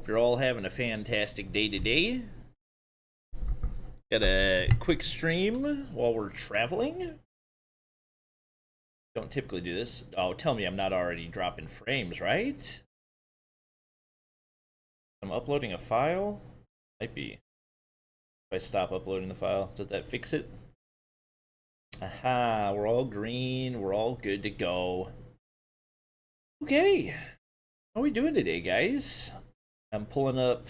Hope you're all having a fantastic day today. Got a quick stream while we're traveling. Don't typically do this. Oh, tell me I'm not already dropping frames, right? I'm uploading a file? Might be. If I stop uploading the file, does that fix it? Aha, we're all green. We're all good to go. Okay. How are we doing today, guys? I'm pulling up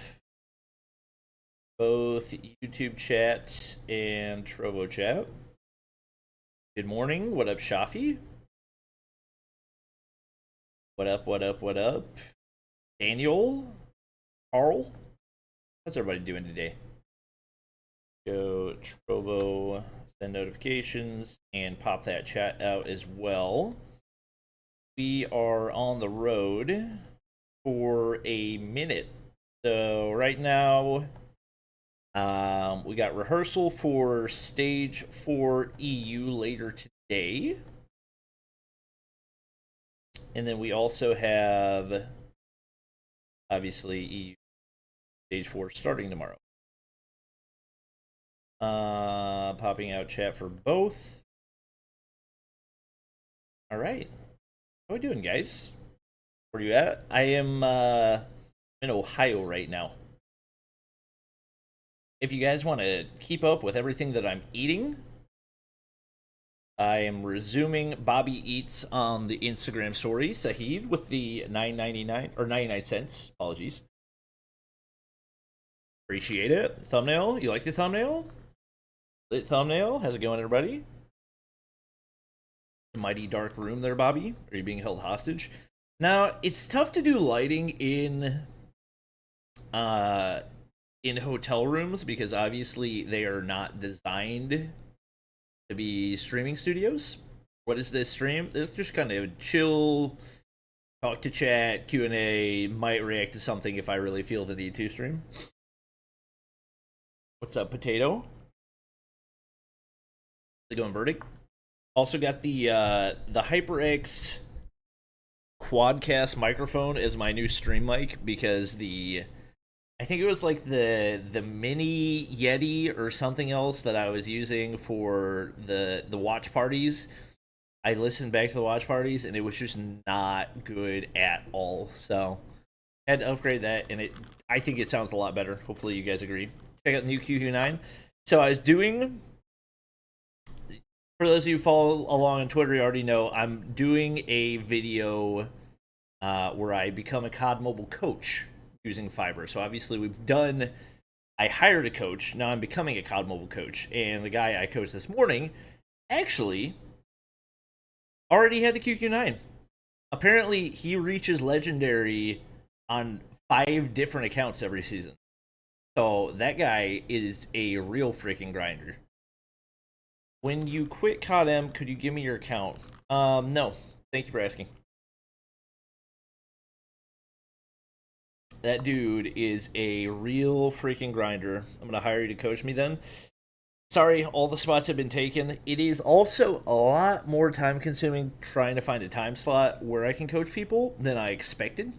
both YouTube chat and Trovo chat. Good morning. What up, Shafi? What up, what up, what up? Daniel? Carl? How's everybody doing today? Go Trovo, send notifications, and pop that chat out as well. We are on the road for a minute. So right now, we got rehearsal for Stage 4 EU later today. And then we also have, obviously, EU Stage 4 starting tomorrow. Popping out chat for both. All right. How are we doing, guys? Where are you at? I am in Ohio right now. If you guys want to keep up with everything that I'm eating, I am resuming Bobby Eats on the Instagram story. Sahid with the $9.99 or 99 cents. Apologies. Appreciate it. Thumbnail. You like the thumbnail? Lit thumbnail. How's it going, everybody? The mighty dark room there, Bobby. Are you being held hostage? Now, it's tough to do lighting in hotel rooms because obviously they are not designed to be streaming studios. What is this stream? This is just kind of chill, talk to chat, Q&A, might react to something if I really feel the need to stream. What's up, Potato? They going Verdict? Also got the HyperX Quadcast microphone as my new stream mic because I think it was like the mini Yeti or something else that I was using for the watch parties. I listened back to the watch parties and it was just not good at all. So I had to upgrade that, and I think it sounds a lot better. Hopefully you guys agree. Check out the new QQ9. So I was doing, for those of you who follow along on Twitter, you already know I'm doing a video where I become a COD Mobile coach using Fiverr. So obviously I hired a coach. Now I'm becoming a COD Mobile coach. And the guy I coached this morning actually already had the QQ9. Apparently he reaches legendary on 5 different accounts every season. So that guy is a real freaking grinder. When you quit COD M, could you give me your account? No. Thank you for asking. That dude is a real freaking grinder. I'm gonna hire you to coach me then. Sorry, all the spots have been taken. It is also a lot more time consuming trying to find a time slot where I can coach people than I expected.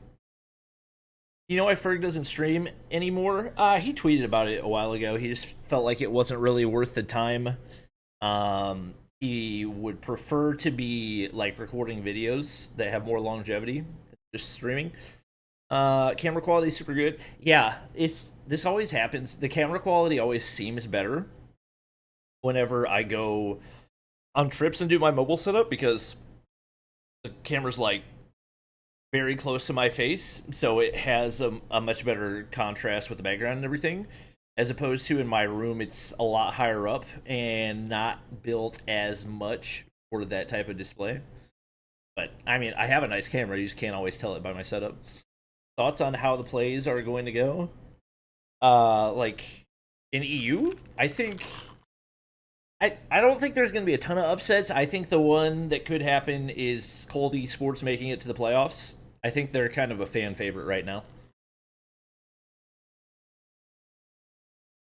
You know why Ferg doesn't stream anymore? He tweeted about it a while ago. He just felt like it wasn't really worth the time. He would prefer to be like recording videos that have more longevity than just streaming. Camera quality is super good. Yeah, this always happens. The camera quality always seems better whenever I go on trips and do my mobile setup because the camera's like very close to my face, so it has a much better contrast with the background and everything. As opposed to in my room, it's a lot higher up and not built as much for that type of display. But I mean, I have a nice camera. You just can't always tell it by my setup. Thoughts on how the plays are going to go? Like in EU, I don't think there's going to be a ton of upsets. I think the one that could happen is Cold Esports making it to the playoffs. I think they're kind of a fan favorite right now.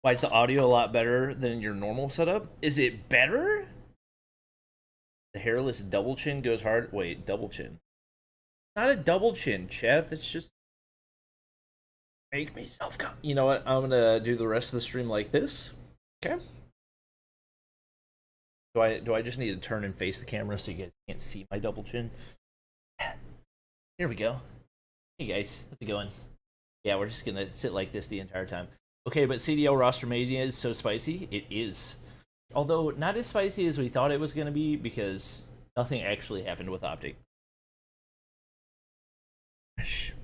Why is the audio a lot better than your normal setup? Is it better? The hairless double chin goes hard. Wait, double chin. Not a double chin, chat. That's just Make me self. You know what? I'm gonna do the rest of the stream like this. Okay. Do I just need to turn and face the camera so you guys can't see my double chin? Here we go. Hey guys, how's it going? Yeah, we're just gonna sit like this the entire time. Okay, but CDL roster mania is so spicy. It is. Although not as spicy as we thought it was gonna be because nothing actually happened with Optic.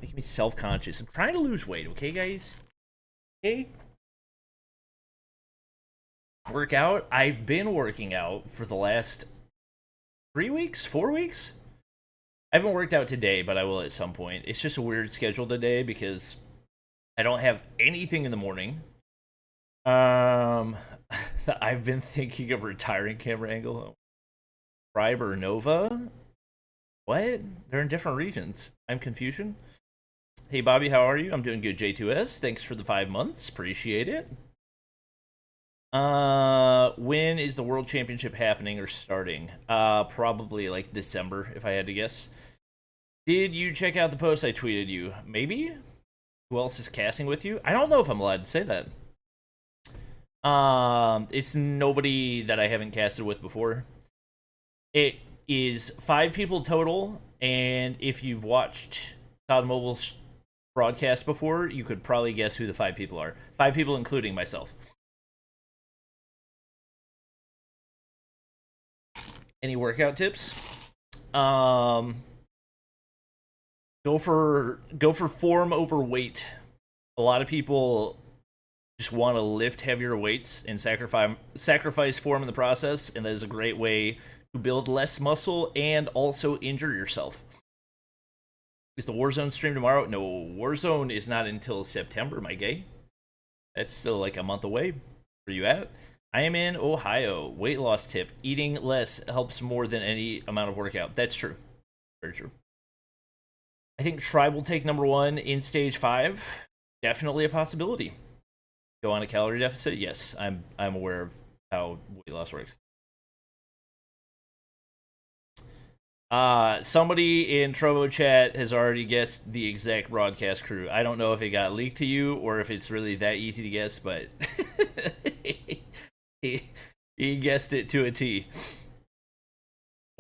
Making me self-conscious. I'm trying to lose weight, okay guys? Okay? Work out? I've been working out for the last 3 weeks? 4 weeks? I haven't worked out today, but I will at some point. It's just a weird schedule today because I don't have anything in the morning. I've been thinking of retiring camera angle. Tribe or Nova? What? They're in different regions. I'm confusion. Hey Bobby, how are you? I'm doing good, J2S. Thanks for the 5 months. Appreciate it. When is the World Championship happening or starting? Probably like December, if I had to guess. Did you check out the post I tweeted you? Maybe? Who else is casting with you? I don't know if I'm allowed to say that. It's nobody that I haven't casted with before. It is 5 people total, and if you've watched COD Mobile's broadcast before, you could probably guess who the 5 people are. 5 people including myself. Any workout tips? Go for form over weight. A lot of people just want to lift heavier weights and sacrifice form in the process, and that is a great way to build less muscle and also injure yourself. Is the Warzone stream tomorrow? No, Warzone is not until September, my gay. That's still like a month away. Where you at? I am in Ohio. Weight loss tip. Eating less helps more than any amount of workout. That's true. Very true. I think Tribe will take number 1 in stage 5. Definitely a possibility. Go on a calorie deficit? Yes, I'm aware of how weight loss works. Somebody in Trovo chat has already guessed the exact broadcast crew. I don't know if it got leaked to you or if it's really that easy to guess, but he guessed it to a T.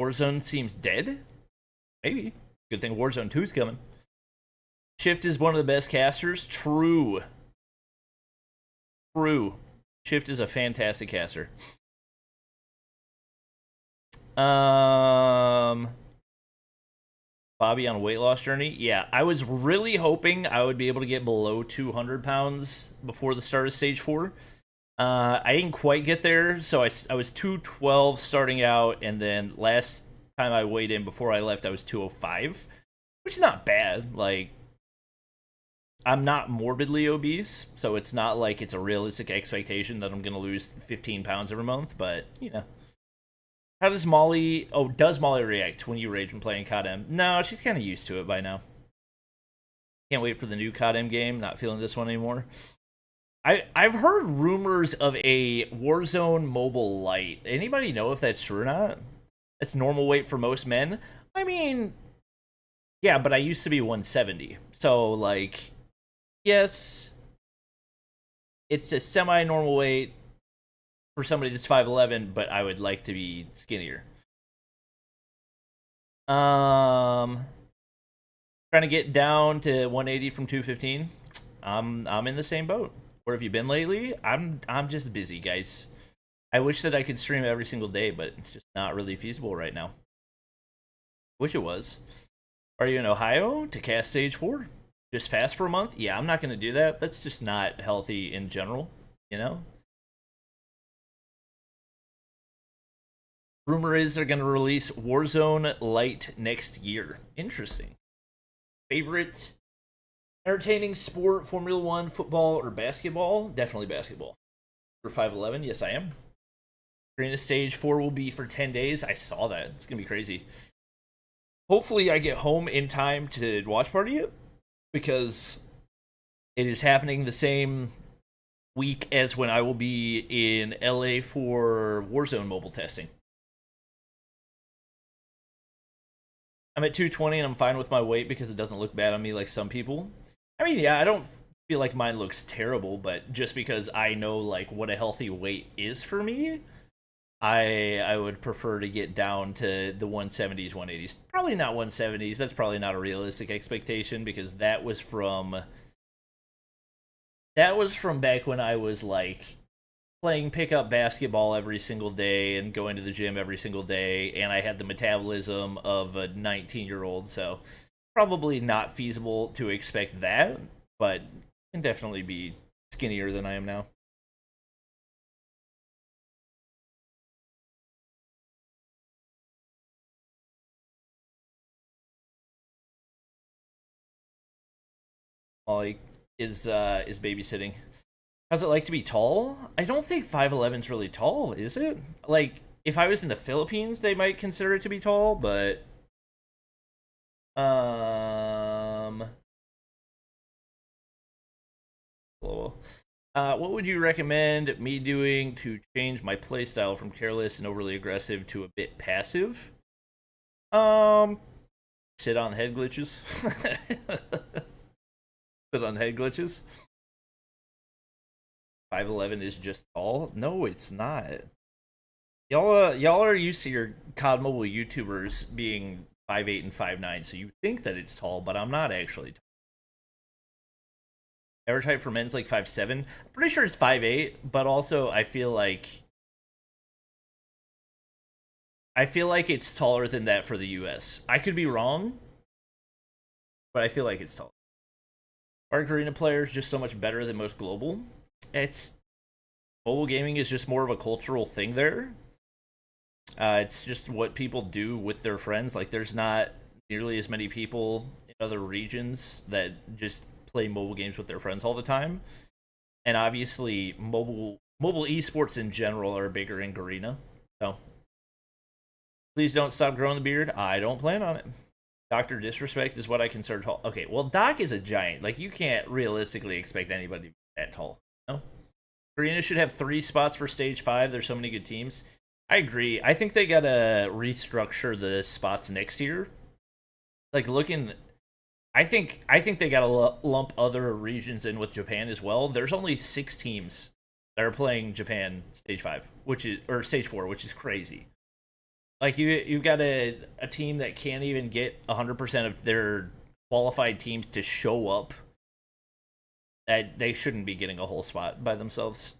Warzone seems dead? Maybe. Good thing Warzone 2 is coming. Shift is one of the best casters. True. Shift is a fantastic caster. Bobby on a weight loss journey. Yeah, I was really hoping I would be able to get below 200 pounds before the start of stage 4. I didn't quite get there, so I was 212 starting out, and then last time I weighed in before I left, I was 205, which is not bad. Like, I'm not morbidly obese, so it's not like it's a realistic expectation that I'm going to lose 15 pounds every month, but, you know. How does Molly... Oh, does Molly react when you rage when playing COD-M? No, she's kind of used to it by now. Can't wait for the new COD-M game. Not feeling this one anymore. I've heard rumors of a Warzone Mobile Lite. Anybody know if that's true or not? That's normal weight for most men. I mean... Yeah, but I used to be 170. So, like... Yes. It's a semi-normal weight for somebody that's 5'11", but I would like to be skinnier. Trying to get down to 180 from 215. I'm in the same boat. Where have you been lately? I'm just busy, guys. I wish that I could stream every single day, but it's just not really feasible right now. Wish it was. Are you in Ohio to cast stage 4? Just fast for a month? Yeah, I'm not going to do that. That's just not healthy in general, you know? Rumor is they're going to release Warzone Lite next year. Interesting. Favorite entertaining sport, Formula 1, football, or basketball? Definitely basketball. For 5'11", yes I am. Arena Stage 4 will be for 10 days. I saw that. It's going to be crazy. Hopefully I get home in time to watch party it, because it is happening the same week as when I will be in LA for Warzone mobile testing. I'm at 220 and I'm fine with my weight because it doesn't look bad on me like some people. I mean, yeah, I don't feel like mine looks terrible, but just because I know like what a healthy weight is for me, I would prefer to get down to the 170s, 180s. Probably not 170s. That's probably not a realistic expectation because that was from back when I was like playing pickup basketball every single day and going to the gym every single day, and I had the metabolism of a 19-year-old, so probably not feasible to expect that, but can definitely be skinnier than I am now. Like, is babysitting. How's it like to be tall? I don't think 5'11's really tall, is it? Like, if I was in the Philippines, they might consider it to be tall, but um, well, what would you recommend me doing to change my playstyle from careless and overly aggressive to a bit passive? Um, sit on head glitches. Sit on head glitches. 5'11 is just tall? No, it's not. Y'all are used to your COD Mobile YouTubers being 5'8 and 5'9, so you think that it's tall, but I'm not actually tall. Average height for men's like 5'7. I'm pretty sure it's 5'8, but also I feel like it's taller than that for the US. I could be wrong, but I feel like it's tall. Are Arena players just so much better than most global? It's Mobile gaming is just more of a cultural thing there. It's just what people do with their friends. Like, there's not nearly as many people in other regions that just play mobile games with their friends all the time. And obviously, mobile esports in general are bigger in Garena. So please don't stop growing the beard. I don't plan on it. Doctor Disrespect is what I consider tall. Okay, well, Doc is a giant. Like, you can't realistically expect anybody to be that tall. No. Garena should have 3 spots for stage 5. There's so many good teams. I agree. I think they gotta restructure the spots next year. Like, I think they gotta lump other regions in with Japan as well. There's only 6 teams that are playing Japan stage 5, which is or stage 4, which is crazy. Like, you've got a team that can't even get 100% of their qualified teams to show up. That they shouldn't be getting a whole spot by themselves.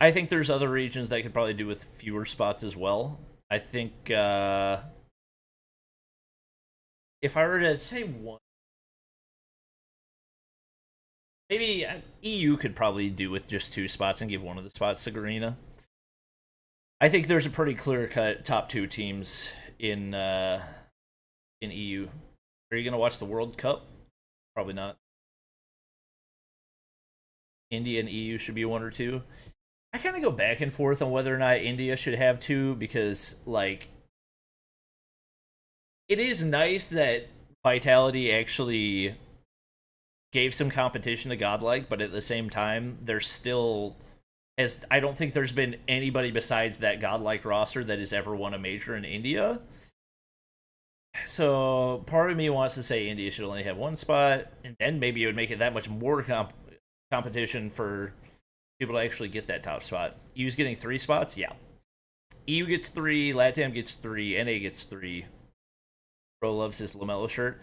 I think there's other regions that could probably do with fewer spots as well. I think if I were to say one, maybe EU could probably do with just 2 spots and give one of the spots to Garena. I think there's a pretty clear cut top 2 teams in EU. Are you gonna watch the World Cup? Probably not. India and EU should be 1 or 2. I kind of go back and forth on whether or not India should have 2 because, like, it is nice that Vitality actually gave some competition to Godlike, but at the same time, there's still as I don't think there's been anybody besides that Godlike roster that has ever won a major in India. So part of me wants to say India should only have 1 spot, and then maybe it would make it that much more competition for people to actually get that top spot. EU's getting 3 spots, yeah. EU gets 3, Latam gets 3, NA gets 3. Bro loves his LaMelo shirt.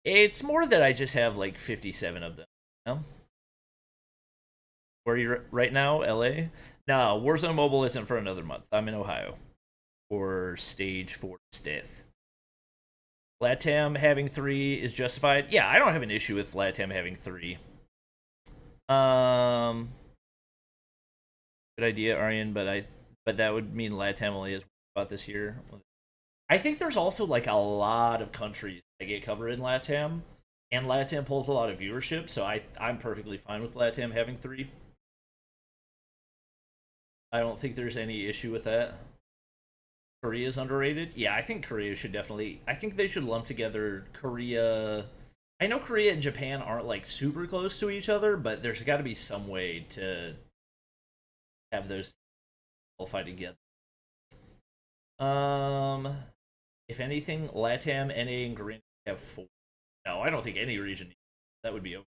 It's more that I just have like 57 of them. You know? Where are you right now? LA? No, Warzone Mobile isn't for another month. I'm in Ohio for stage 4 stiff. Latam having 3 is justified. Yeah, I don't have an issue with Latam having 3. Good idea, Aryan, but that would mean Latam only has 1 spot this year. I think there's also like a lot of countries that get covered in Latam, and Latam pulls a lot of viewership, so I'm perfectly fine with Latam having 3. I don't think there's any issue with that. Korea's underrated. Yeah, I think Korea should definitely. I think they should lump together Korea. I know Korea and Japan aren't like super close to each other, but there's got to be some way to have those qualify together. Um, if anything, Latam, NA, and Korea have 4. No, I don't think any region. That would be over.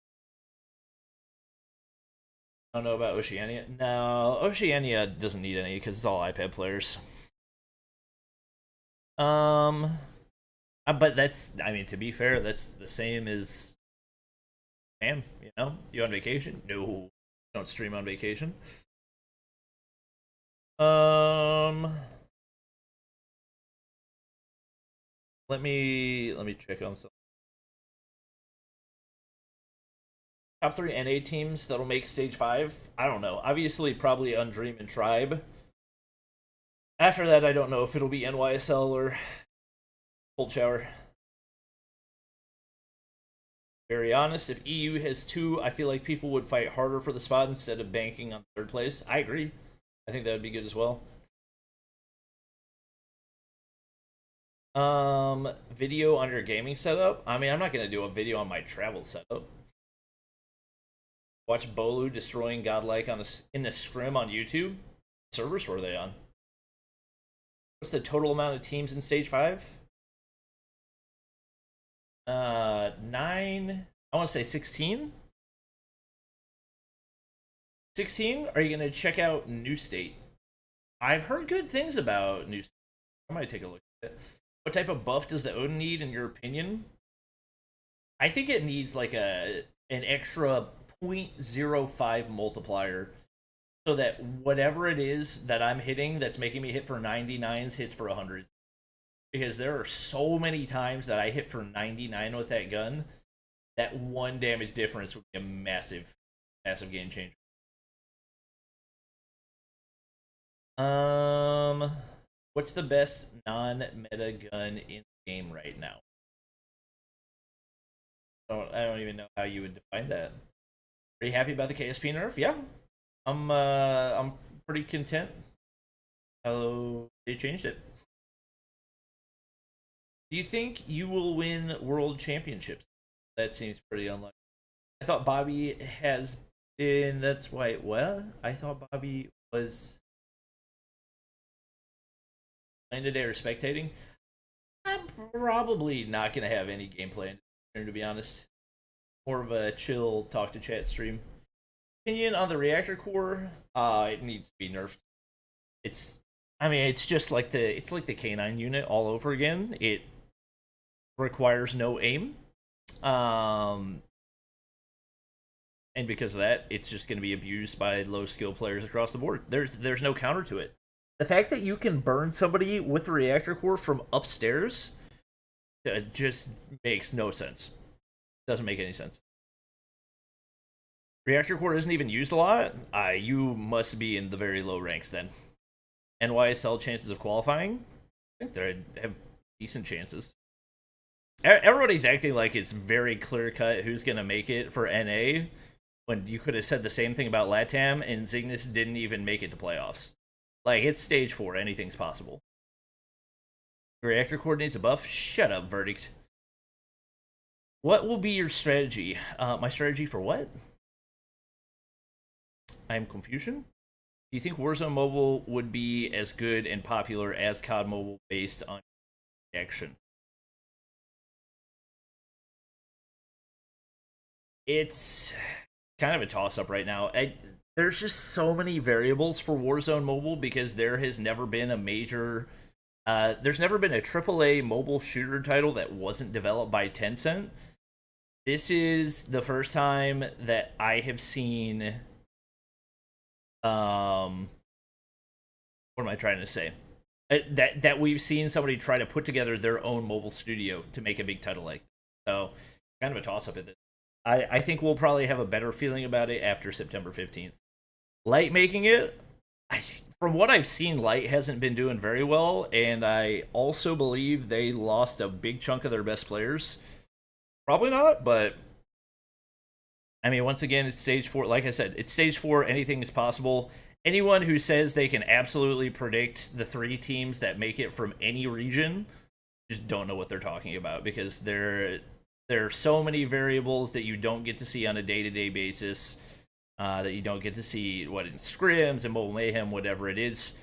I don't know about Oceania. No, Oceania doesn't need any because it's all iPad players. Um, but that's, I mean, to be fair, that's the same as Japan. You know, you on vacation? No, don't stream on vacation. Um, let me check on some top three NA teams that'll make stage five. I don't know. Obviously, probably Undream and Tribe. After that, I don't know if it'll be NYSL or Cold Shower. Very honest, if EU has two, I feel like people would fight harder for the spot instead of banking on third place. I agree. I think that would be good as well. Video on your gaming setup. I mean, I'm not gonna do a video on my travel setup. Watch Bolu destroying Godlike in the scrim on YouTube. What servers were they on? What's the total amount of teams in stage 5? 9. I want to say 16. 16? Are you gonna check out New State? I've heard good things about New State. I might take a look at it. What type of buff does the Odin need, in your opinion? I think it needs like an extra 0.05 multiplier, so that whatever it is that I'm hitting that's making me hit for 99s hits for 100s. Because there are so many times that I hit for 99 with that gun, that one damage difference would be a massive, massive game changer. What's the best non-meta gun in the game right now? I don't even know how you would define that. Are you happy about the KSP nerf? Yeah, I'm pretty content how they changed it. Do you think you will win world championships? That seems pretty unlikely. I thought Bobby has been. That's why. Well, I thought Bobby was playing today or spectating. I'm probably not gonna have any gameplay, to be honest. More of a chill talk to chat stream. Opinion on the reactor core? It needs to be nerfed. I mean, it's just like the K9 unit all over again. It requires no aim, and because of that, it's just going to be abused by low skill players across the board. There's no counter to it. The fact that you can burn somebody with the reactor core from upstairs just makes no sense. Doesn't make any sense. Reactor core isn't even used a lot. You must be in the very low ranks then. NYSL chances of qualifying? I think they have decent chances. Everybody's acting like it's very clear cut who's gonna make it for NA, when you could have said the same thing about LATAM, and Zygnus didn't even make it to playoffs. Like, it's stage 4, anything's possible. Reactor core needs a buff? Shut up, Verdict. What will be your strategy? My strategy for what? I'm confusion. Do you think Warzone Mobile would be as good and popular as COD Mobile based on action? It's kind of a toss-up right now. There's just so many variables for Warzone Mobile because there has never been a major... there's never been a AAA mobile shooter title that wasn't developed by Tencent. This is the first time that I have seen... what am I trying to say? That we've seen somebody try to put together their own mobile studio to make a big title like that. So, kind of a toss-up at this. I think we'll probably have a better feeling about it after September 15th. Light making it, from what I've seen, Light hasn't been doing very well, and I also believe they lost a big chunk of their best players. Probably not, but I mean, once again, it's stage 4. Like I said, it's stage 4. Anything is possible. Anyone who says they can absolutely predict the 3 teams that make it from any region just don't know what they're talking about, because there are so many variables that you don't get to see on a day-to-day basis, that you don't get to see in scrims and Mobile Mayhem, whatever it is.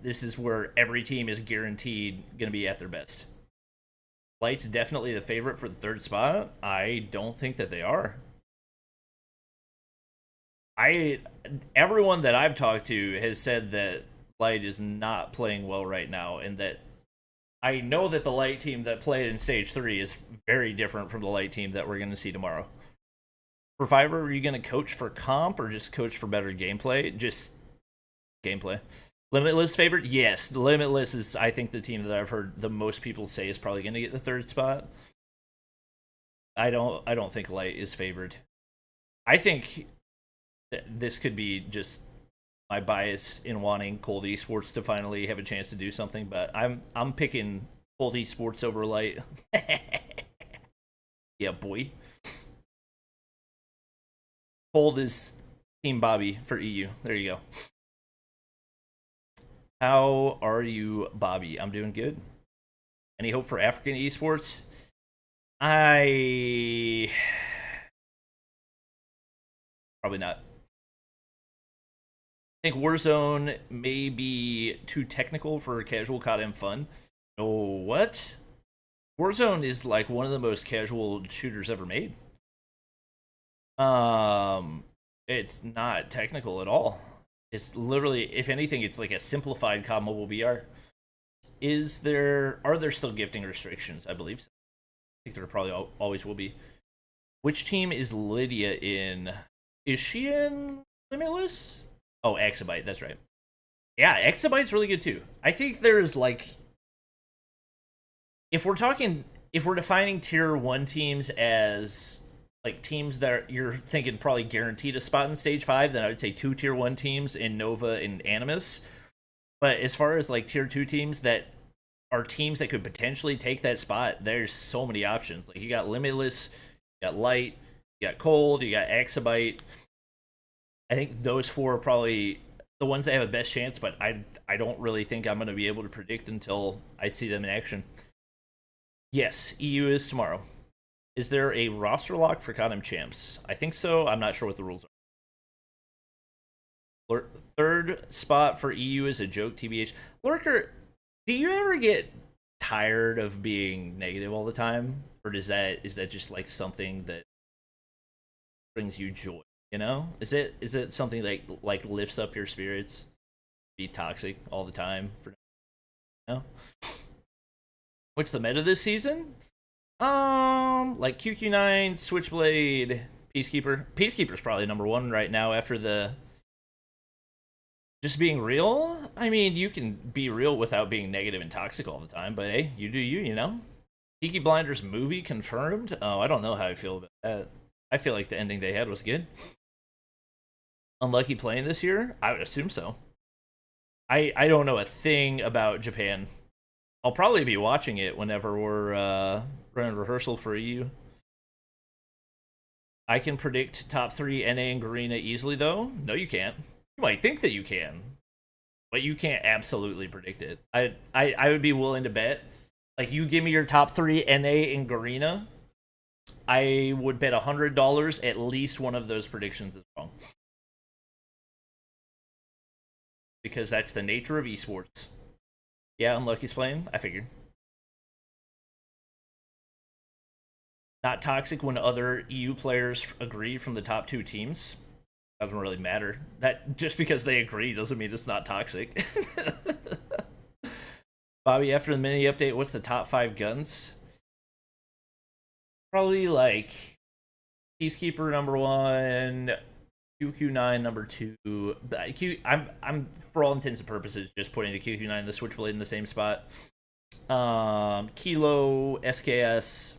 This is where every team is guaranteed going to be at their best. Light's definitely the favorite for the 3rd spot. I don't think that they are. I everyone that I've talked to has said that Light is not playing well right now, and that I know that the Light team that played in Stage 3 is very different from the Light team that we're going to see tomorrow. For Fiverr, are you going to coach for comp or just coach for better gameplay? Just gameplay. Limitless favorite? Yes, the Limitless is, I think, the team that I've heard the most people say is probably going to get the third spot. I don't think Light is favored. I think this could be just my bias in wanting Cold Esports to finally have a chance to do something, but I'm picking Cold Esports over Light. Yeah, boy. Cold is Team Bobby for EU. There you go. How are you, Bobby? I'm doing good. Any hope for African esports? I probably not. I think Warzone may be too technical for casual COD and fun. Oh, what? Warzone is like one of the most casual shooters ever made. It's not technical at all. It's literally, if anything, it's like a simplified COD Mobile VR. Are there still gifting restrictions? I believe so. I think there probably always will be. Which team is Lydia in? Is she in Limitless? Oh, Exabyte, that's right. Yeah, Exabyte's really good too. I think there's like, if we're defining tier 1 teams as like teams that you're thinking probably guaranteed a spot in stage 5, then I would say 2 tier 1 teams in Nova and Animus. But as far as like tier 2 teams that are teams that could potentially take that spot, there's so many options. Like you got Limitless, you got Light, you got Cold, you got Exabyte. I think those 4 are probably the ones that have the best chance, but I don't really think I'm going to be able to predict until I see them in action. Yes, EU is tomorrow. Is there a roster lock for CODM champs? I think so. I'm not sure what the rules are. Third spot for EU is a joke, TBH. Lurker, do you ever get tired of being negative all the time? Or is that just like something that brings you joy? You know? Is it something that like lifts up your spirits? Be toxic all the time for What's the meta this season? Like QQ9, Switchblade, Peacekeeper. Peacekeeper's probably number 1 right now after the just being real. I mean, you can be real without being negative and toxic all the time, but hey, you do you, you know? Peaky Blinders movie confirmed? Oh, I don't know how I feel about that. I feel like the ending they had was good. Unlucky playing this year? I would assume so. I don't know a thing about Japan. I'll probably be watching it whenever we're running rehearsal for EU. I can predict top 3 NA and Garena easily, though. No, you can't. You might think that you can, but you can't absolutely predict it. I would be willing to bet. Like, you give me your top 3 NA and Garena, I would bet $100 at least one of those predictions is wrong. Because that's the nature of esports. Yeah, Unlucky's playing. I figured. Not toxic when other EU players agree from the top 2 teams. Doesn't really matter. That just because they agree doesn't mean it's not toxic. Bobby, after the mini update, what's the top 5 guns? Probably like Peacekeeper number 1, QQ9 number 2. I'm for all intents and purposes just putting the QQ9 and the Switchblade in the same spot. Kilo, SKS,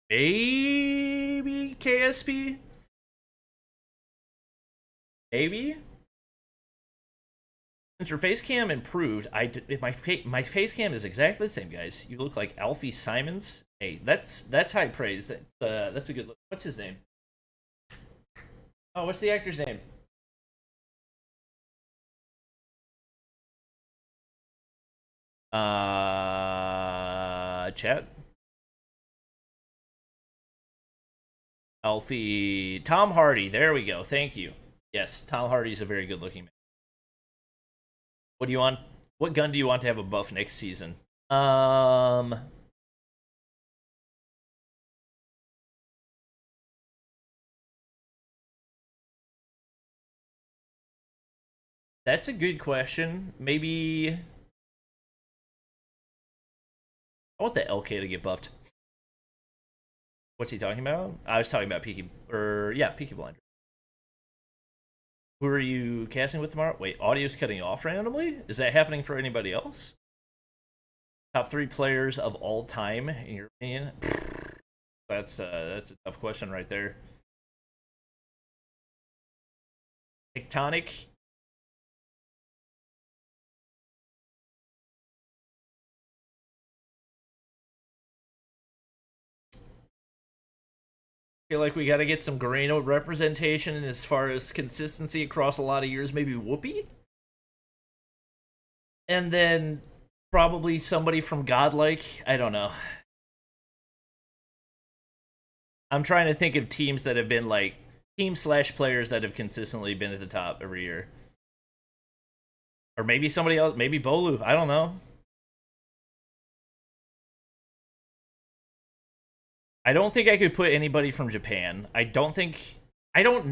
maybe KSP, maybe. Since your face cam improved, my face cam is exactly the same, guys. You look like Alfie Simons. Hey, that's high praise. That's a good look. What's his name? Oh, what's the actor's name? Chat. Alfie. Tom Hardy. There we go. Thank you. Yes, Tom Hardy's a very good looking man. What do you want? What gun do you want to have a buff next season? That's a good question. Maybe I want the LK to get buffed. What's he talking about? I was talking about Peaky, or yeah, Peaky Blinder. Who are you casting with tomorrow? Wait, audio's cutting off randomly? Is that happening for anybody else? Top 3 players of all time, in your opinion? That's a tough question right there. Tectonic. Feel like we got to get some Gareno representation as far as consistency across a lot of years. Maybe Whoopi, and then probably somebody from Godlike. I don't know. I'm trying to think of teams that have been like team slash players that have consistently been at the top every year, or maybe somebody else. Maybe Bolu. I don't know. I don't think I could put anybody from Japan. I don't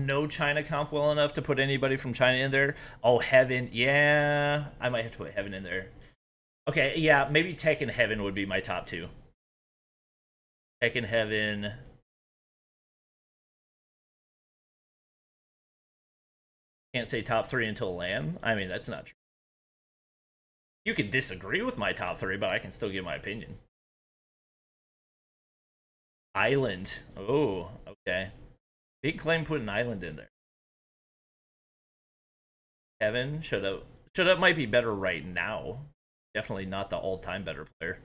know China comp well enough to put anybody from China in there. Oh, Heaven. Yeah, I might have to put Heaven in there. Okay, yeah, maybe Tech and Heaven would be my top 2. Tech and Heaven. Can't say top 3 until LAN. I mean, that's not true. You can disagree with my top 3, but I can still give my opinion. Island. Oh, okay. Big claim putting Island in there. Kevin, Shut Up might be better right now. Definitely not the all-time better player.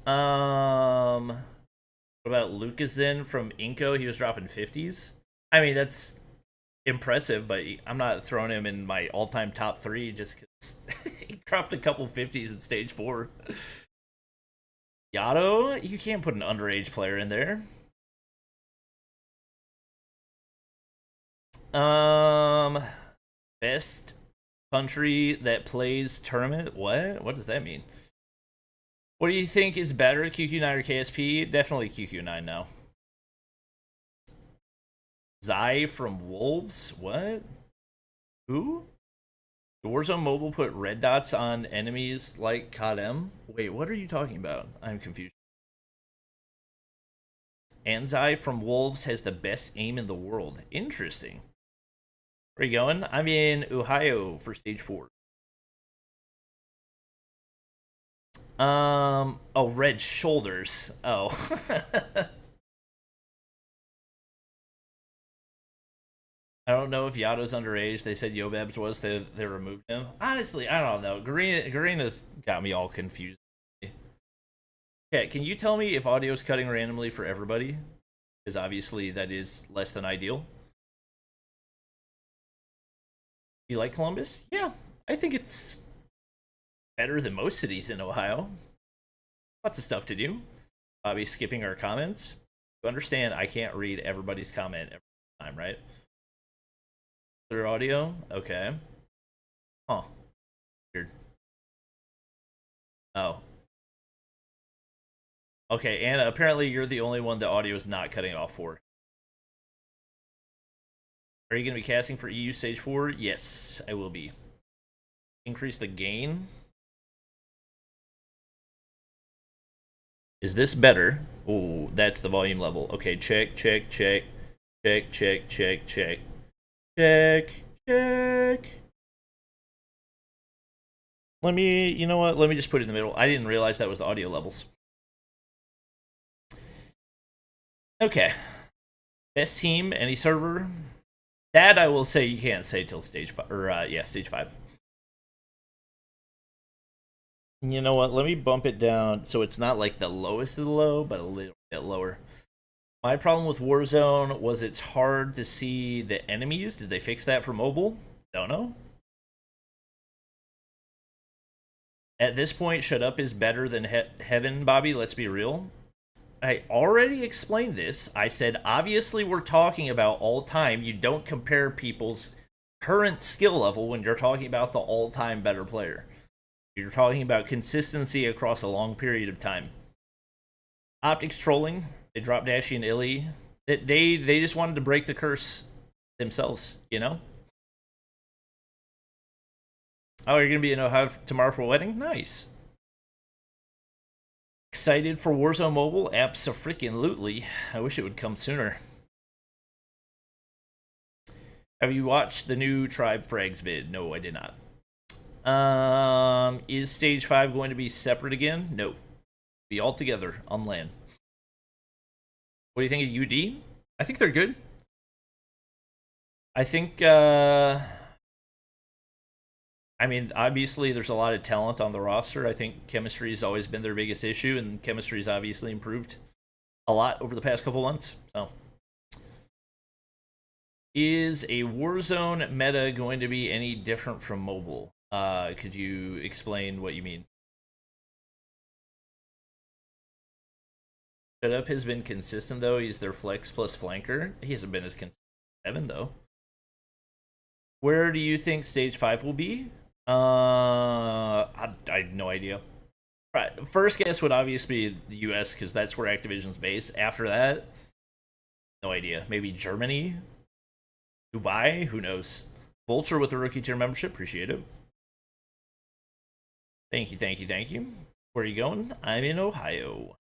What about Lucasen from Inco? He was dropping 50s. I mean, that's impressive, but I'm not throwing him in my all-time top 3 just because he dropped a couple 50s in stage 4. Yato, you can't put an underage player in there. Best country that plays tournament? What does that mean? What do you think is better, QQ9 or KSP? Definitely QQ9 now. Zai from Wolves? What? Who? Warzone Mobile put red dots on enemies like Kadem? Wait, what are you talking about? I'm confused. Anzai from Wolves has the best aim in the world. Interesting. Where are you going? I'm in Ohio for stage 4. Oh, red shoulders. Oh. I don't know if Yato's underage. They said Yobebs was. They removed him. Honestly, I don't know. Garina's got me all confused. Okay, can you tell me if audio's cutting randomly for everybody? Because obviously that is less than ideal. You like Columbus? Yeah, I think it's better than most cities in Ohio. Lots of stuff to do. Bobby's skipping our comments. You understand I can't read everybody's comment every time, right? Clear audio? Okay. Huh. Weird. Oh. Okay, Anna, apparently you're the only one the audio is not cutting off for. Are you going to be casting for EU Stage 4? Yes, I will be. Increase the gain. Is this better? Oh, that's the volume level. Okay, check. Let me, you know what? Let me just put it in the middle. I didn't realize that was the audio levels. Okay. Best team, any server? That I will say you can't say till stage 5, or yeah, stage 5. You know what? Let me bump it down so it's not like the lowest of the low, but a little bit lower. My problem with Warzone was it's hard to see the enemies. Did they fix that for mobile? Don't know. At this point, Shut Up is better than Heaven, Bobby. Let's be real. I already explained this. I said, obviously, we're talking about all time. You don't compare people's current skill level when you're talking about the all-time better player. You're talking about consistency across a long period of time. Optics trolling. They dropped Dashy and Illy. They just wanted to break the curse themselves, you know? Oh, you're gonna be in Ohio tomorrow for a wedding? Nice. Excited for Warzone Mobile? Abso-freaking-lutely. I wish it would come sooner. Have you watched the new Tribe Frags vid? No, I did not. Is Stage 5 going to be separate again? No. Be all together on LAN. What do you think of UD? I think they're good. I think, I mean, obviously there's a lot of talent on the roster. I think chemistry has always been their biggest issue, and chemistry's obviously improved a lot over the past couple months. So, is a Warzone meta going to be any different from mobile? Could you explain what you mean? Shut Up has been consistent though. He's their flex plus flanker. He hasn't been as consistent as Evan though. Where do you think Stage 5 will be? I have no idea. Right, first guess would obviously be the US because that's where Activision's based. After that, no idea. Maybe Germany, Dubai, who knows? Vulture with the rookie tier membership, appreciate it. Thank you, thank you, thank you. Where are you going? I'm in Ohio.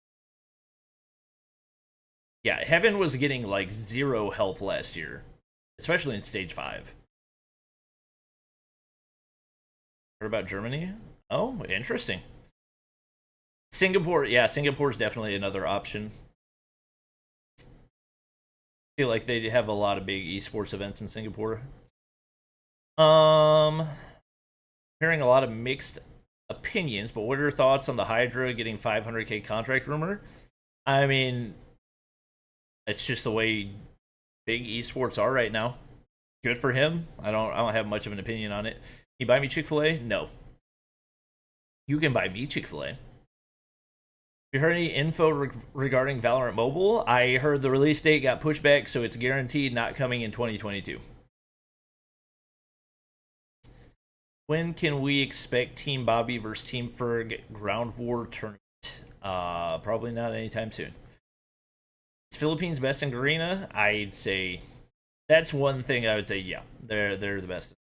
Yeah, Heaven was getting like zero help last year, especially in Stage 5. Heard about Germany? Oh, interesting. Singapore, yeah, Singapore's definitely another option. I feel like they have a lot of big esports events in Singapore. Hearing a lot of mixed opinions, but what are your thoughts on the Hydra getting 500k contract rumor? I mean, it's just the way big esports are right now. Good for him. I don't have much of an opinion on it. Can you buy me Chick-fil-A? No. You can buy me Chick-fil-A. You heard any info regarding Valorant Mobile? I heard the release date got pushed back, so it's guaranteed not coming in 2022. When can we expect Team Bobby versus Team Ferg Ground War tournament? Probably not anytime soon. Is Philippines best in Garena? I'd say that's one thing I would say. Yeah, they're the best.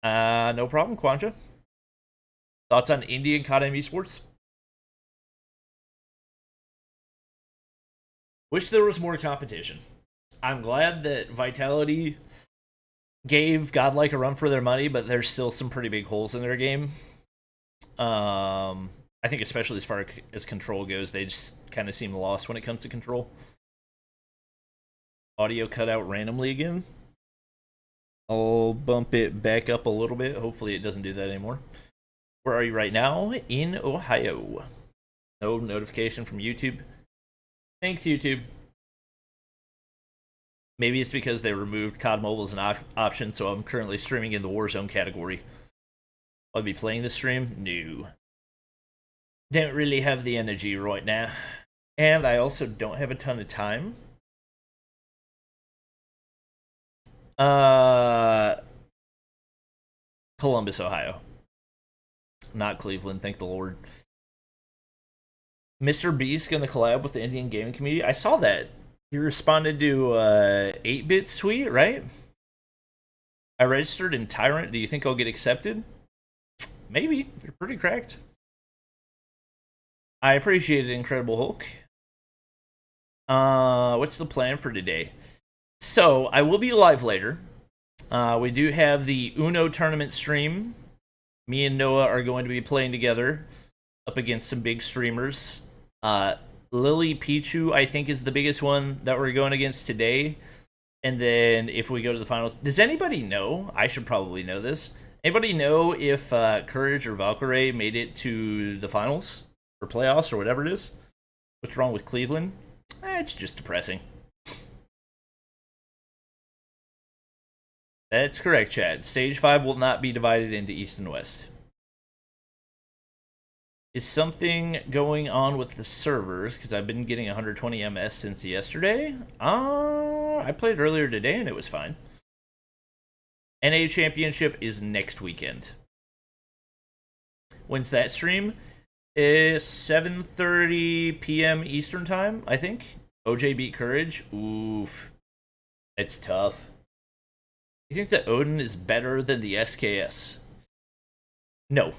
No problem, Quanja. Thoughts on Indian Kadam Esports? Wish there was more competition. I'm glad that Vitality gave Godlike a run for their money, but there's still some pretty big holes in their game. I think especially as far as Control goes, they just kind of seem lost when it comes to Control. Audio cut out randomly again. I'll bump it back up a little bit. Hopefully it doesn't do that anymore. Where are you right now? In Ohio. No notification from YouTube. Thanks, YouTube. Maybe it's because they removed COD Mobile as an option, so I'm currently streaming in the Warzone category. I'll be playing this stream? No. Don't really have the energy right now. And I also don't have a ton of time. Columbus, Ohio. Not Cleveland, thank the Lord. Mr. Beast gonna collab with the Indian gaming community. I saw that. He responded to 8-Bit's tweet, right? I registered in Tyrant. Do you think I'll get accepted? Maybe. You're pretty cracked. I appreciate it, Incredible Hulk. What's the plan for today? So, I will be live later. We do have the Uno tournament stream. Me and Noah are going to be playing together up against some big streamers. Lily Pichu, I think, is the biggest one that we're going against today. And then if we go to the finals, does anybody know? I should probably know this. Anybody know if Courage or Valkyrie made it to the finals or playoffs or whatever it is? What's wrong with Cleveland? It's just depressing. That's correct, Chad. Stage 5 will not be divided into East and West. Is something going on with the servers? Because I've been getting 120 MS since yesterday. I played earlier today and it was fine. NA Championship is next weekend. When's that stream? Is 7:30 p.m. Eastern time, I think. OJ beat Courage. Oof. It's tough. You think that Odin is better than the SKS? No,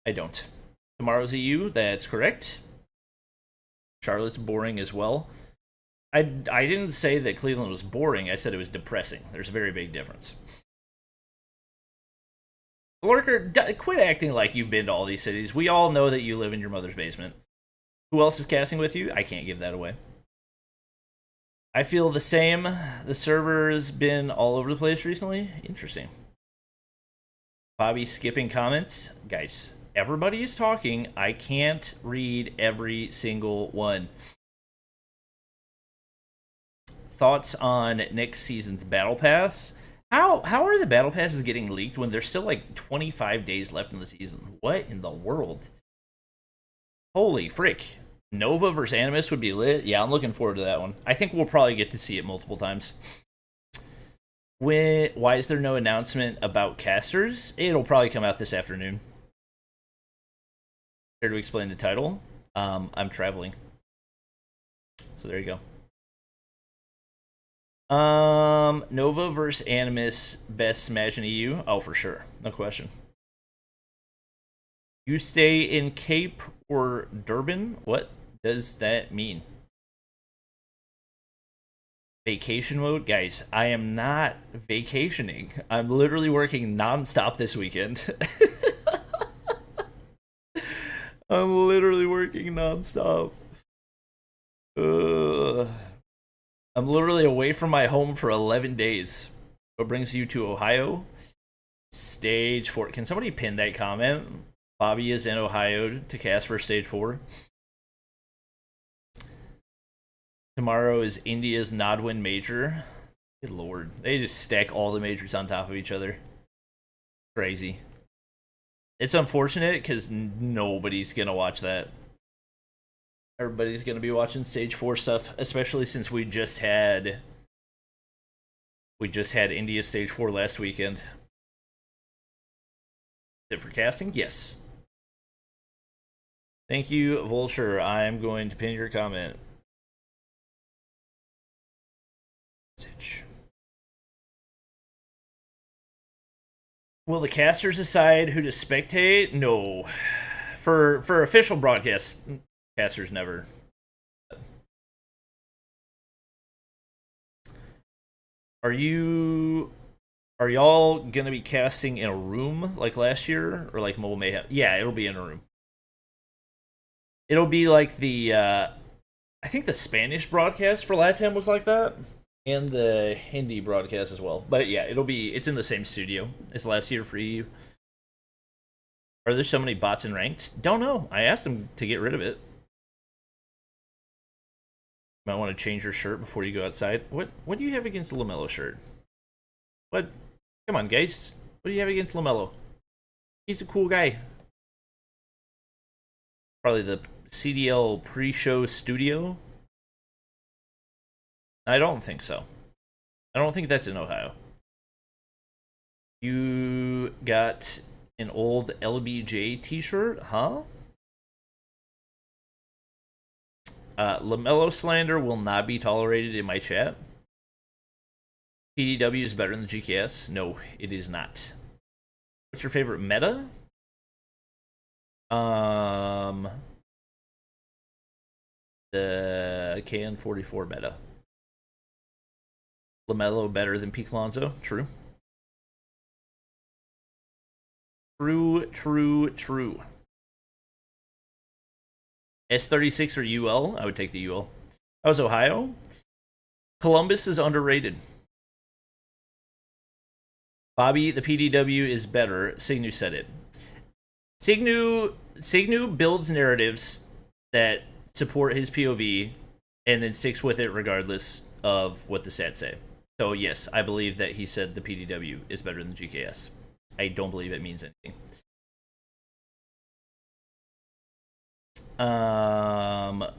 I don't. Tomorrow's EU, that's correct. Charlotte's boring as well. I didn't say that Cleveland was boring. I said it was depressing. There's a very big difference. Lurker, quit acting like you've been to all these cities. We all know that you live in your mother's basement. Who else is casting with you? I can't give that away. I feel the same. The server's been all over the place recently. Interesting. Bobby skipping comments. Guys, everybody is talking. I can't read every single one. Thoughts on next season's Battle Pass? How are the Battle Passes getting leaked when there's still like 25 days left in the season? What in the world? Holy frick. Nova versus Animus would be lit. Yeah, I'm looking forward to that one. I think we'll probably get to see it multiple times. Why is there no announcement about casters? It'll probably come out this afternoon. Here to explain the title. I'm traveling. So there you go. Nova versus Animus, best Smash in EU? Oh, for sure. No question. You stay in Cape or Durban? What does that mean? Vacation mode? Guys, I am not vacationing. I'm literally working nonstop this weekend. I'm literally working nonstop. I'm literally away from my home for 11 days. What brings you to Ohio? Stage 4. Can somebody pin that comment? Bobby is in Ohio to cast for Stage 4. Tomorrow is India's Nodwin Major. Good lord. They just stack all the majors on top of each other. Crazy. It's unfortunate because nobody's going to watch that. Everybody's going to be watching Stage 4 stuff, especially since we just had India Stage 4 last weekend. Is it for casting? Yes. Thank you, Vulture. I'm going to pin your comment. Will the casters decide who to spectate? No. For official broadcasts, casters never. Are y'all gonna be casting in a room like last year or like Mobile Mayhem? Yeah, it'll be in a room. It'll be like the I think the Spanish broadcast for LATAM was like that, and the Hindi broadcast as well. But yeah, it's in the same studio as last year for EU. Are there so many bots in ranked? Don't know. I asked them to get rid of it. Might want to change your shirt before you go outside. What do you have against the LaMelo shirt? What? Come on, guys. What do you have against LaMelo? He's a cool guy. Probably the CDL pre-show studio. I don't think so. I don't think that's in Ohio. You got an old LBJ t-shirt, huh? LaMelo slander will not be tolerated in my chat. PDW is better than the GKS. No, it is not. What's your favorite meta? The KN44 meta. LaMelo better than Pete Alonso. True. True. S36 or UL? I would take the UL. How's Ohio? Columbus is underrated. Bobby, the PDW is better. Signu said it. Signu builds narratives that support his POV and then sticks with it regardless of what the stats say. So yes, I believe that he said the PDW is better than GKS. I don't believe it means anything.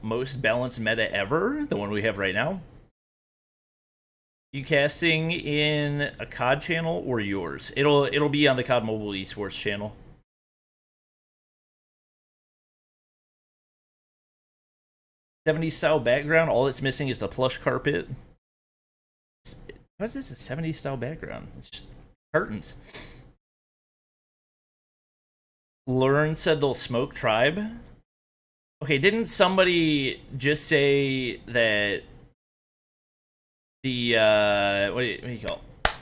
Most balanced meta ever, the one we have right now. You casting in a COD channel or yours? It'll be on the COD Mobile Esports channel. '70s style background. All it's missing is the plush carpet. Why is this a 70s style background? It's just curtains. Learn said they'll smoke Tribe. Okay, didn't somebody just say that the what do you call it?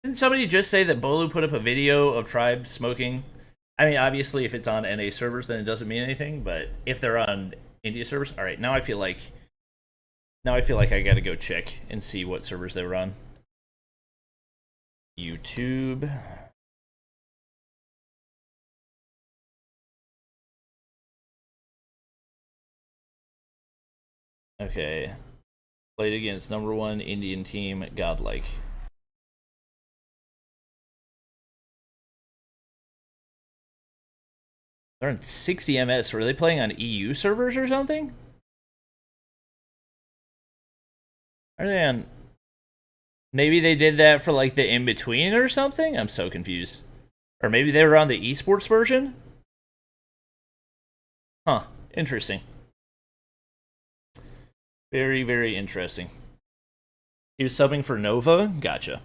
Didn't somebody just say that Bolu put up a video of Tribe smoking? I mean, obviously, if it's on NA servers, then it doesn't mean anything. But if they're on India servers, all right. Now I feel like I gotta go check and see what servers they were on. YouTube. Okay. Played against #1 Indian team, Godlike. They're on 60 MS. Were they playing on EU servers or something? Are they on... Maybe they did that for like the in-between or something? I'm so confused. Or maybe they were on the esports version? Huh. Interesting. Very, very interesting. He was subbing for Nova? Gotcha.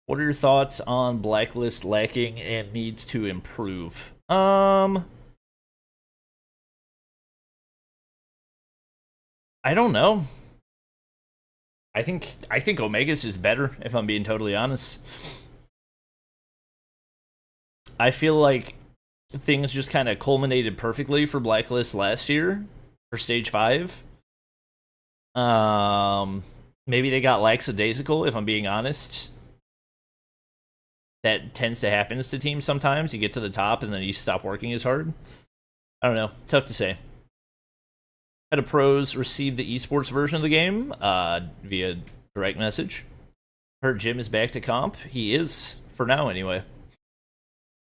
What are your thoughts on Blacklist lacking and needs to improve? I don't know. I think Omega's is better, if I'm being totally honest. I feel like things just kind of culminated perfectly for Blacklist last year for Stage 5. Maybe they got lackadaisical, if I'm being honest. That tends to happen to teams sometimes. You get to the top and then you stop working as hard. I don't know. Tough to say. How do pros receive the esports version of the game? Via direct message. Heard Jim is back to comp. He is, for now anyway.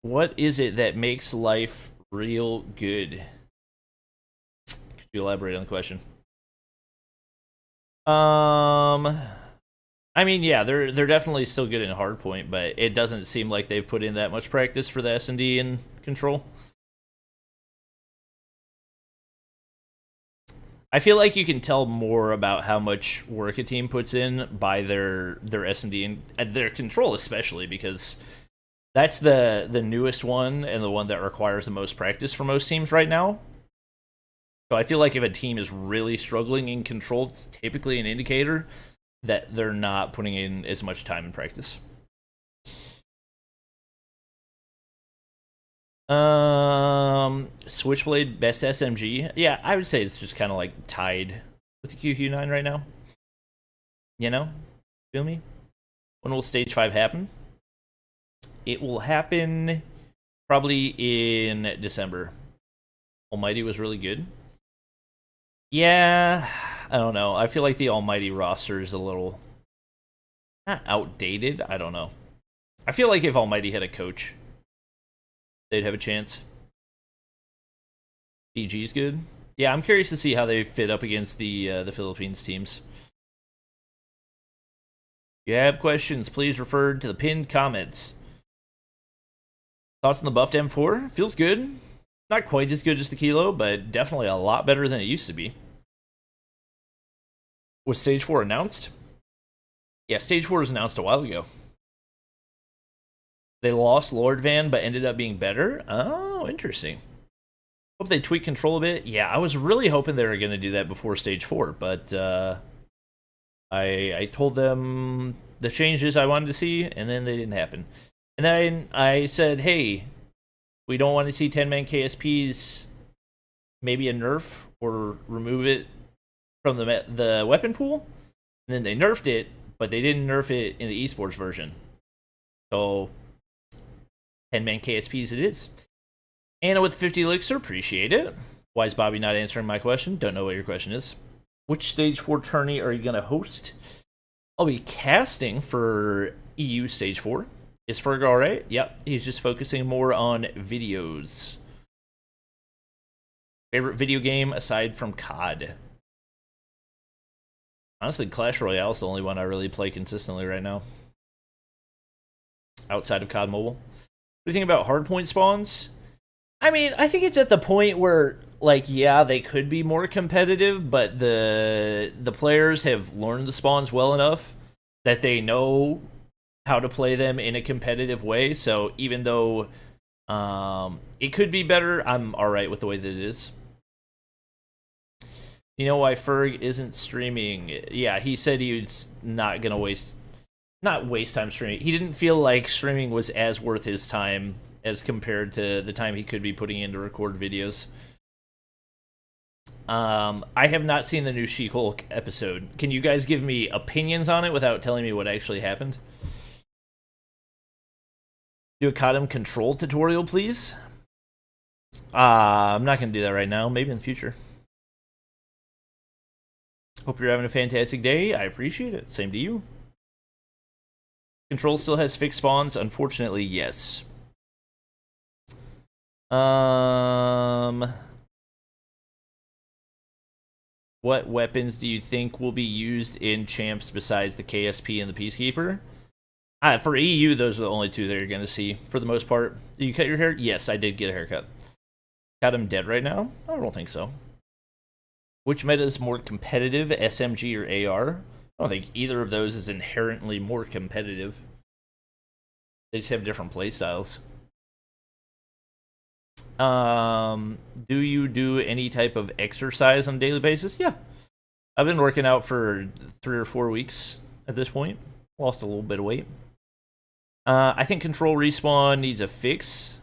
What is it that makes life real good? Could you elaborate on the question? I mean, yeah, they're definitely still good in Hardpoint, but it doesn't seem like they've put in that much practice for the S&D and Control. I feel like you can tell more about how much work a team puts in by their S&D and their Control, especially because that's the newest one and the one that requires the most practice for most teams right now. So I feel like if a team is really struggling in Control, it's typically an indicator that they're not putting in as much time in practice. Switchblade best SMG. Yeah, I would say it's just kind of like tied with the QQ9 right now. You know? Feel me? When will Stage 5 happen? It will happen probably in December. Almighty was really good. Yeah, I don't know. I feel like the Almighty roster is a little... not outdated, I don't know. I feel like if Almighty had a coach, they'd have a chance. DG's good. Yeah, I'm curious to see how they fit up against the Philippines teams. If you have questions, please refer to the pinned comments. Thoughts on the buffed M4? Feels good. Not quite as good as the Kilo, but definitely a lot better than it used to be. Was Stage 4 announced? Yeah, Stage 4 was announced a while ago. They lost Lord Van, but ended up being better? Oh, interesting. Hope they tweak Control a bit. Yeah, I was really hoping they were going to do that before Stage 4, but I told them the changes I wanted to see, and then they didn't happen. And then I said, hey, we don't want to see 10-man KSPs, maybe a nerf, or remove it from the weapon pool. And then they nerfed it, but they didn't nerf it in the esports version. So 10-man KSPs it is. Anna with 50 elixir, appreciate it. Why is Bobby not answering my question? Don't know what your question is. Which Stage 4 tourney are you going to host? I'll be casting for EU Stage 4. Is Ferg alright? Yep, he's just focusing more on videos. Favorite video game aside from COD? Honestly, Clash Royale is the only one I really play consistently right now. Outside of COD Mobile. What do you think about hardpoint spawns? I mean, I think it's at the point where, like, yeah, they could be more competitive, but the players have learned the spawns well enough that they know how to play them in a competitive way. So even though it could be better, I'm all right with the way that it is. You know why Ferg isn't streaming? Yeah, he said he was not gonna not waste time streaming. He didn't feel like streaming was as worth his time as compared to the time he could be putting in to record videos. I have not seen the new She-Hulk episode. Can you guys give me opinions on it without telling me what actually happened? Do a Kadam control tutorial, please? I'm not going to do that right now. Maybe in the future. Hope you're having a fantastic day. I appreciate it. Same to you. Control still has fixed spawns? Unfortunately, yes. What weapons do you think will be used in champs besides the KSP and the Peacekeeper? For EU, those are the only two that you're going to see for the most part. Did you cut your hair? Yes, I did get a haircut. Got him dead right now? I don't think so. Which meta is more competitive, SMG or AR? I don't think either of those is inherently more competitive. They just have different playstyles. Do you do any type of exercise on a daily basis? Yeah. I've been working out for 3 or 4 weeks at this point. Lost a little bit of weight. I think control respawn needs a fix.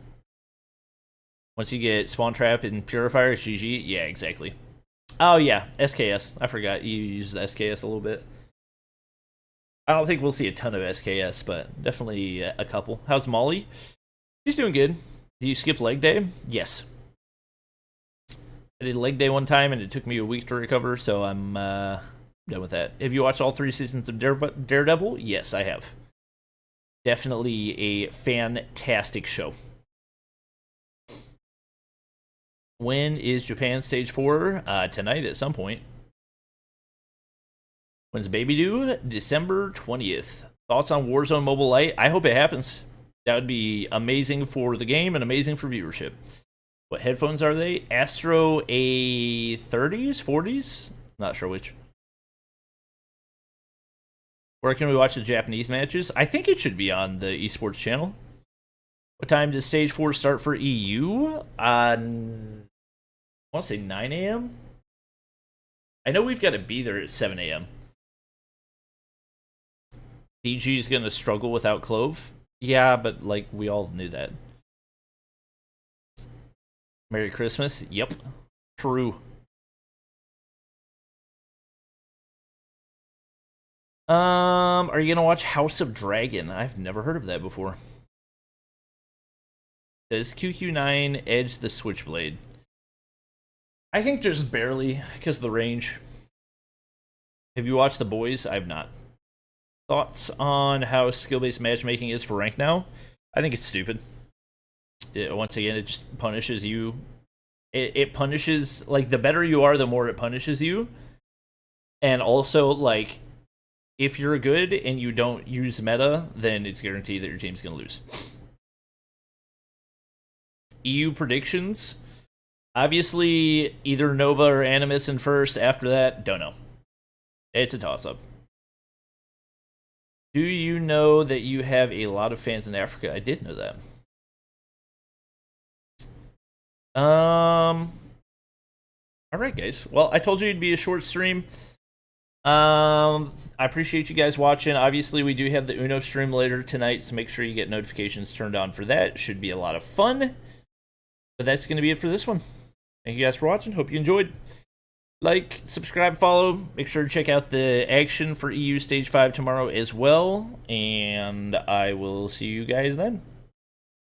Once you get spawn trap and purifier, it's GG. Yeah, exactly. Oh yeah, SKS. I forgot you used the SKS a little bit. I don't think we'll see a ton of SKS, but definitely a couple. How's Molly? She's doing good. Did you skip leg day? Yes. I did leg day one time, and it took me a week to recover, so I'm done with that. Have you watched all 3 seasons of Daredevil? Yes, I have. Definitely a fantastic show. When is Japan Stage 4? Tonight at some point. When's baby due? December 20th. Thoughts on Warzone Mobile Lite? I hope it happens. That would be amazing for the game and amazing for viewership. What headphones are they? Astro A30s? 40s? Not sure which. Where can we watch the Japanese matches? I think it should be on the esports channel. What time does Stage 4 start for EU? I want to say 9 a.m.? I know we've got to be there at 7 a.m. DG's going to struggle without Clove. Yeah, but, like, we all knew that. Merry Christmas? Yep. True. Are you going to watch House of Dragon? I've never heard of that before. Does QQ9 edge the Switchblade? I think just barely, because of the range. Have you watched The Boys? I've not. Thoughts on how skill-based matchmaking is for rank now? I think it's stupid. Once again, it just punishes you. It punishes, like, the better you are, the more it punishes you. And also, like, if you're good and you don't use meta, then it's guaranteed that your team's going to lose. EU predictions? Obviously, either Nova or Animus in first. After that, don't know. It's a toss-up. Do you know that you have a lot of fans in Africa? I did know that. Alright, guys. Well, I told you it'd be a short stream. I appreciate you guys watching. Obviously, we do have the Uno stream later tonight, so make sure you get notifications turned on for that. Should be a lot of fun. But that's going to be it for this one. Thank you guys for watching. Hope you enjoyed. Like, subscribe, follow. Make sure to check out the action for EU Stage 5 tomorrow as well. And I will see you guys then.